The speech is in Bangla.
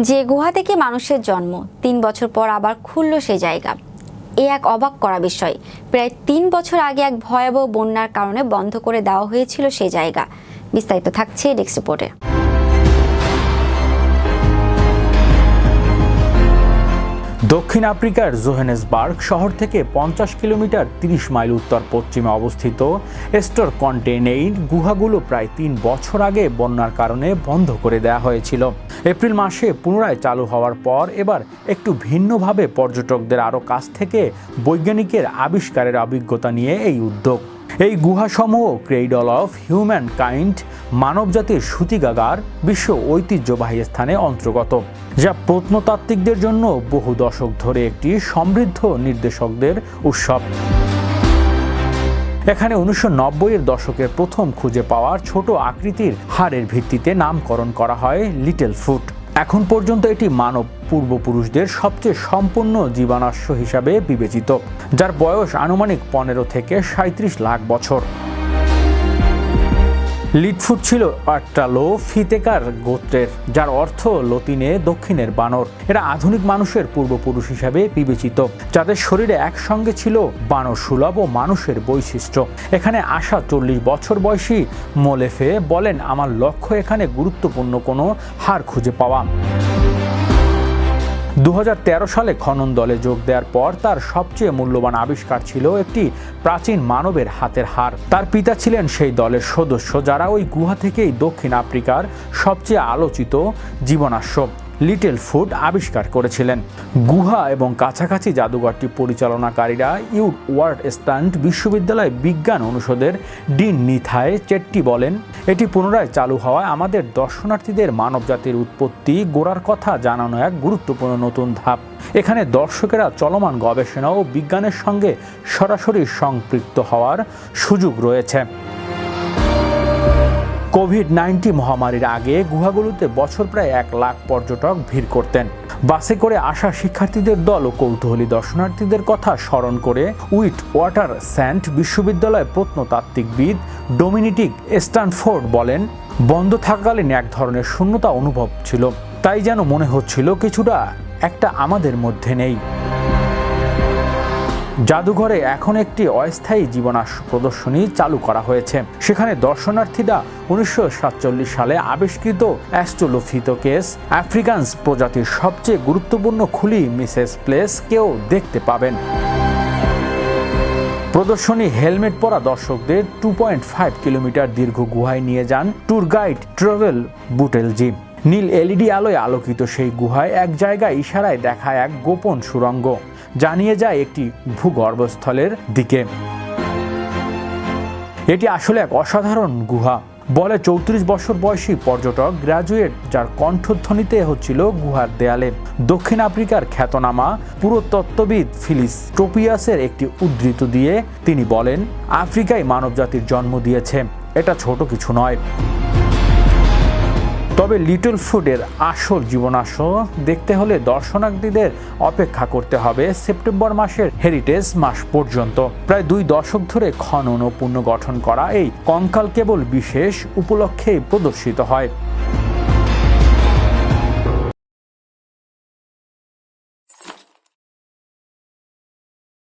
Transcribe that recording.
যে গুহা থেকে মানুষের জন্ম ৩ বছর পর আবার খুলল সে জায়গা, এ এক অবাক করা বিষয়। প্রায় ৩ বছর আগে এক ভয়াবহ বন্যার কারণে বন্ধ করে দেওয়া হয়েছিল সে জায়গা। বিস্তারিত থাকছে ডেস্ক রিপোর্টে। দক্ষিণ আফ্রিকার জোহেনেসবার্গ শহর থেকে ৫০ কিলোমিটার ৩০ মাইল উত্তর পশ্চিমে অবস্থিত স্টোরকন্টেইন গুহাগুলো প্রায় ৩ বছর আগে বন্যার কারণে বন্ধ করে দেওয়া হয়েছিল। এপ্রিল মাসে পুনরায় চালু হওয়ার পর এবার একটু ভিন্নভাবে পর্যটকদের আরও কাছ থেকে বৈজ্ঞানিকের আবিষ্কারের অভিজ্ঞতা নিয়ে এই উদ্যোগ। এই গুহাসমূহ ক্রেডল অফ হিউম্যান কাইন্ড মানবজাতির সূতিকাগার বিশ্ব ঐতিহ্যবাহী স্থানে অন্তর্গত, যা প্রত্নতাত্ত্বিকদের জন্য বহু দশক ধরে একটি সমৃদ্ধ নির্দেশকদের উৎসব। এখানে ১৯৯০-এর দশকের প্রথম খুঁজে পাওয়া ছোট আকৃতির হাড়ের ভিত্তিতে নামকরণ করা হয় লিটল ফুট। এখন পর্যন্ত এটি মানব পূর্বপুরুষদের সবচেয়ে সম্পূর্ণ জীবাশ্ম হিসাবে বিবেচিত, যার বয়স আনুমানিক ১৫ থেকে ৩৭ লাখ বছর। লিটফুট ছিল অট্রালোফিথেকার গোত্রের, যার অর্থ লতিনে দক্ষিণের বানর। এরা আধুনিক মানুষের পূর্বপুরুষ হিসাবে বিবেচিত, যাদের শরীরে একসঙ্গে ছিল বানর সুলভ ও মানুষের বৈশিষ্ট্য। এখানে আসা ৪০ বছর বয়সী মোলেফে বলেন, আমার লক্ষ্য এখানে গুরুত্বপূর্ণ কোনো হাড় খুঁজে পাওয়া। ২০১৩ সালে খনন দলে যোগ দেওয়ার পর তার সবচেয়ে মূল্যবান আবিষ্কার ছিল একটি প্রাচীন মানবের হাতের হাড়। তার পিতা ছিলেন সেই দলের সদস্য যারা ওই গুহা থেকেই দক্ষিণ আফ্রিকার সবচেয়ে আলোচিত জীবনাশ্ম লিটল ফুট আবিষ্কার করেছিলেন। গুহা এবং কাছাকাছি জাদুঘরটি পরিচালনাকারীরা ইউটওয়ার্ডস্ট্যান্ড বিশ্ববিদ্যালয় বিজ্ঞান অনুষদের ডিন নিথায় চেট্টি বলেন, এটি পুনরায় চালু হওয়ায় আমাদের দর্শনার্থীদের মানবজাতির উৎপত্তি গোড়ার কথা জানানো এক গুরুত্বপূর্ণ নতুন ধাপ। এখানে দর্শকেরা চলমান গবেষণা ও বিজ্ঞানের সঙ্গে সরাসরি সম্পৃক্ত হওয়ার সুযোগ রয়েছে। কোভিড-১৯ মহামারীর আগে গুহাগুলোতে বছর প্রায় ১ লাখ পর্যটক ভিড় করতেন। বাসে করে আসা শিক্ষার্থীদের দল ও কৌতূহলী দর্শনার্থীদের কথা স্মরণ করে উইট ওয়াটার স্যান্ড বিশ্ববিদ্যালয়ের প্রত্নতাত্ত্বিকবিদ ডোমিনিক স্ট্যানফোর্ড বলেন, বন্ধ থাকাকালীন এক ধরনের শূন্যতা অনুভব ছিল, তাই যেন মনে হচ্ছিল কিছুটা একটা আমাদের মধ্যে নেই। জাদুঘরে এখন একটি অস্থায়ী জীবনাশ্ম প্রদর্শনী চালু করা হয়েছে। সেখানে দর্শনার্থীরা ১৯৪৭ সালে আবিষ্কৃত অ্যাস্ট্রোলোপিথেকাস আফ্রিকান্স প্রজাতির সবচেয়ে গুরুত্বপূর্ণ খুলি মিসেস প্লেসকেও দেখতে পাবেন। প্রদর্শনী হেলমেট পরা দর্শকদের ২.৫ কিলোমিটার দীর্ঘ গুহায় নিয়ে যান ট্যুর গাইড ট্রাভেল বুটেলজি। নীল এলইডি আলোয় আলোকিত সেই গুহায় এক জায়গায় ইশারায় দেখা এক গোপন সুড়ঙ্গ জানিয়ে যায় একটি ভূগর্ভস্থলের দিকে। এটি আসলে এক অসাধারণ গুহা, বলে ৩৪ বছর বয়সী পর্যটক গ্র্যাজুয়েট, যার কণ্ঠধ্বনিতে হচ্ছিল গুহার দেয়ালে। দক্ষিণ আফ্রিকার খ্যাতনামা পুরাতত্ত্ববিদ ফিলিস ট্রোপিয়াসের একটি উদ্ধৃতি দিয়ে তিনি বলেন, আফ্রিকায় মানবজাতির জন্ম দিয়েছে, এটা ছোট কিছু নয়। তবে লিটল ফুটের আসল জীবনাশ্ম দেখতে হলে দর্শনার্থীদের অপেক্ষা করতে হবে সেপ্টেম্বর মাসের হেরিটেজ মাস পর্যন্ত। প্রায় ২ দশক ধরে খনন ও পুনর্গঠন করা এই কঙ্কাল কেবল বিশেষ উপলক্ষেই প্রদর্শিত হয়।